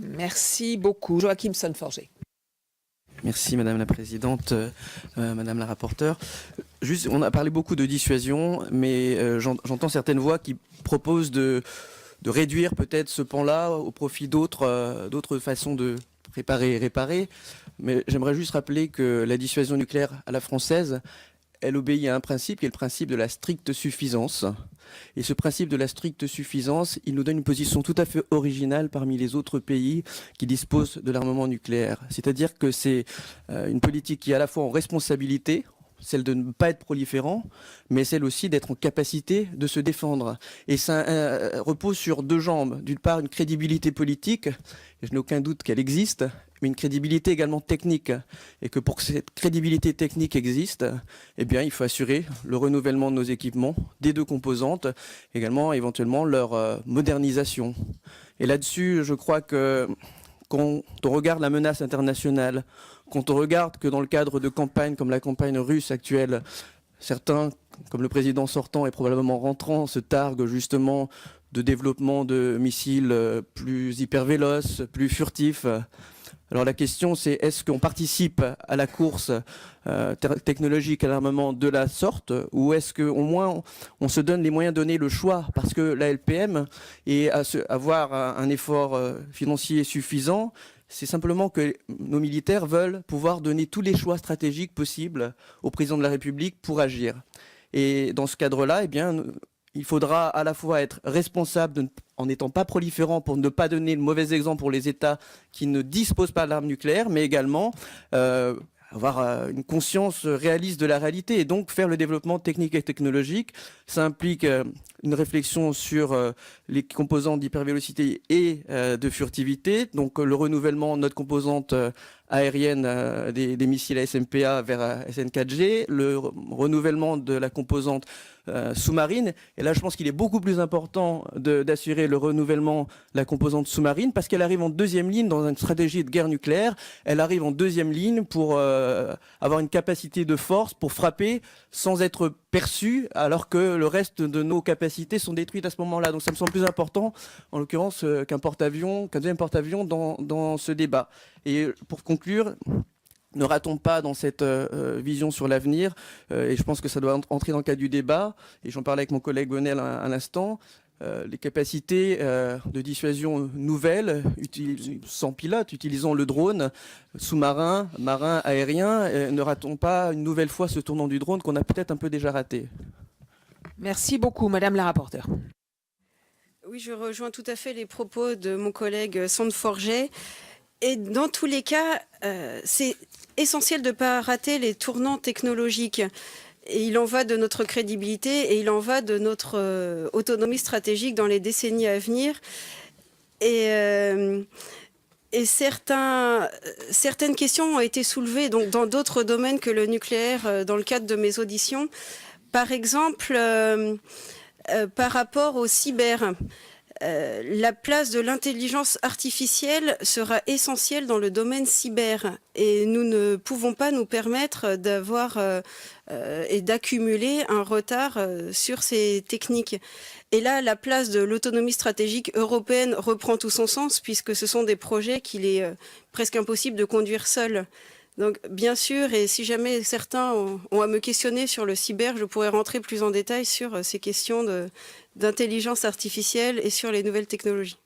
Merci beaucoup. Joachim Son-Forget. Merci Madame la Présidente, Madame la rapporteure. Juste, on a parlé beaucoup de dissuasion, mais j'entends certaines voix qui proposent de réduire peut-être ce pan-là au profit d'autres façons de préparer et réparer. Mais j'aimerais juste rappeler que la dissuasion nucléaire à la française, elle obéit à un principe qui est le principe de la stricte suffisance. Et ce principe de la stricte suffisance, il nous donne une position tout à fait originale parmi les autres pays qui disposent de l'armement nucléaire. C'est-à-dire que c'est une politique qui est à la fois en responsabilité, celle de ne pas être proliférant, mais celle aussi d'être en capacité de se défendre. Et ça repose sur deux jambes. D'une part, une crédibilité politique, et je n'ai aucun doute qu'elle existe, mais une crédibilité également technique. Et que pour que cette crédibilité technique existe, eh bien, il faut assurer le renouvellement de nos équipements, des deux composantes, également éventuellement leur modernisation. Et là-dessus, je crois que quand on regarde la menace internationale, quand on regarde que dans le cadre de campagnes comme la campagne russe actuelle, certains, comme le président sortant et probablement rentrant, se targuent justement de développement de missiles plus hypervéloces, plus furtifs. Alors la question c'est, est-ce qu'on participe à la course technologique à l'armement de la sorte, ou est-ce qu'au moins on se donne les moyens de donner le choix, parce que la LPM et avoir un effort financier suffisant, c'est simplement que nos militaires veulent pouvoir donner tous les choix stratégiques possibles au président de la République pour agir. Et dans ce cadre-là, eh bien, il faudra à la fois être responsable en n'étant pas proliférant pour ne pas donner le mauvais exemple pour les États qui ne disposent pas d'armes nucléaires, mais également avoir une conscience réaliste de la réalité et donc faire le développement technique et technologique. Ça implique une réflexion sur les composantes d'hypervélocité et de furtivité, donc le renouvellement de notre composante aérienne des missiles ASMPA vers SN4G, le renouvellement de la composante sous-marine. Et là, je pense qu'il est beaucoup plus important d'assurer le renouvellement de la composante sous-marine parce qu'elle arrive en deuxième ligne dans une stratégie de guerre nucléaire. Elle arrive en deuxième ligne pour avoir une capacité de force pour frapper sans être perçue, alors que le reste de nos capacités sont détruites à ce moment-là. Donc ça me semble plus important, en l'occurrence, qu'un deuxième porte-avions dans ce débat. Et pour conclure, ne ratons pas dans cette vision sur l'avenir, et je pense que ça doit entrer dans le cadre du débat, et j'en parlais avec mon collègue Bonnel à l'instant, les capacités de dissuasion nouvelles, sans pilote, utilisant le drone, sous-marin, marin, aérien, ne ratons pas une nouvelle fois ce tournant du drone qu'on a peut-être un peu déjà raté. Merci beaucoup, Madame la rapporteure. Oui, je rejoins tout à fait les propos de mon collègue Son-Forget. Et dans tous les cas, c'est essentiel de ne pas rater les tournants technologiques. Et il en va de notre crédibilité et il en va de notre autonomie stratégique dans les décennies à venir. Et certaines questions ont été soulevées donc, dans d'autres domaines que le nucléaire dans le cadre de mes auditions. Par exemple, par rapport au cyber. La place de l'intelligence artificielle sera essentielle dans le domaine cyber et nous ne pouvons pas nous permettre d'avoir et d'accumuler un retard sur ces techniques. Et là, la place de l'autonomie stratégique européenne reprend tout son sens puisque ce sont des projets qu'il est presque impossible de conduire seul. Donc, bien sûr, et si jamais certains ont à me questionner sur le cyber, je pourrais rentrer plus en détail sur ces questions d'intelligence artificielle et sur les nouvelles technologies.